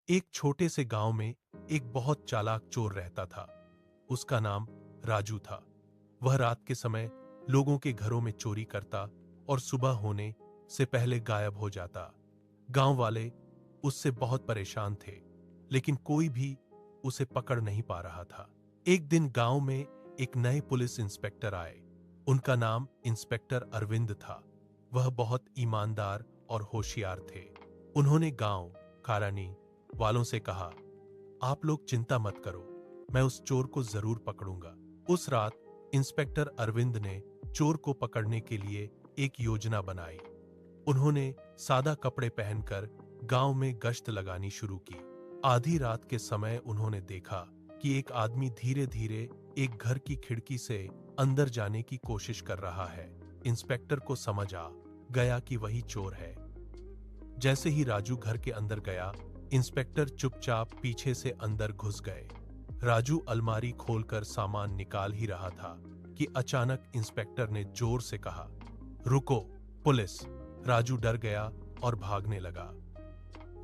एक छोटे से गांव में एक बहुत चालाक चोर रहता था। उसका नाम राजू था। वह रात के समय लोगों के घरों में चोरी करता और सुबह होने से पहले गायब हो जाता। गांव वाले उससे बहुत परेशान थे, लेकिन कोई भी उसे पकड़ नहीं पा रहा था। एक दिन गांव में एक नए पुलिस इंस्पेक्टर आए। उनका नाम इंस्पेक्टर अरविंद था। वह बहुत ईमानदार और होशियार थे। उन्होंने गांव कारानी वालों से कहा, आप लोग चिंता मत करो, मैं उस चोर को जरूर पकड़ूंगा। उस रात इंस्पेक्टर अरविंद ने चोर को पकड़ने के लिए एक योजना बनाई। उन्होंने सादा कपड़े पहनकर गांव में गश्त लगानी शुरू की। आधी रात के समय उन्होंने देखा कि एक आदमी धीरे धीरे एक घर की खिड़की से अंदर जाने की कोशिश कर रहा है। इंस्पेक्टर को समझ आ गया कि वही चोर है। जैसे ही राजू घर के अंदर गया, इंस्पेक्टर चुपचाप पीछे से अंदर घुस गए। राजू अलमारी खोलकर सामान निकाल ही रहा था कि अचानक इंस्पेक्टर ने जोर से कहा, रुको पुलिस। राजू डर गया और भागने लगा।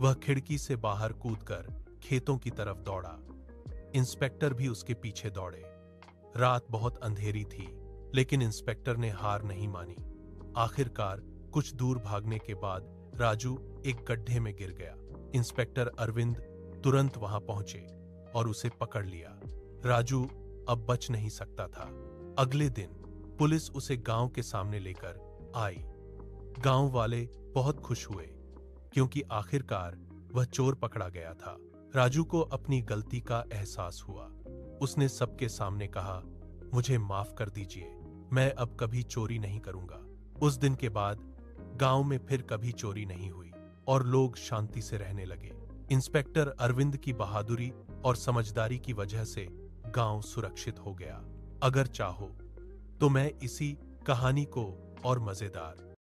वह खिड़की से बाहर कूदकर खेतों की तरफ दौड़ा। इंस्पेक्टर भी उसके पीछे दौड़े। रात बहुत अंधेरी थी, लेकिन इंस्पेक्टर ने हार नहीं मानी। आखिरकार कुछ दूर भागने के बाद राजू एक गड्ढे में गिर गया। इंस्पेक्टर अरविंद तुरंत वहां पहुंचे और उसे पकड़ लिया। राजू अब बच नहीं सकता था। अगले दिन पुलिस उसे गांव के सामने लेकर आई। गांव वाले बहुत खुश हुए, क्योंकि आखिरकार वह चोर पकड़ा गया था। राजू को अपनी गलती का एहसास हुआ। उसने सबके सामने कहा, मुझे माफ कर दीजिए, मैं अब कभी चोरी नहीं करूंगा। उस दिन के बाद गांव में फिर कभी चोरी नहीं हुई और लोग शांति से रहने लगे। इंस्पेक्टर अरविंद की बहादुरी और समझदारी की वजह से गांव सुरक्षित हो गया। अगर चाहो तो मैं इसी कहानी को और मजेदार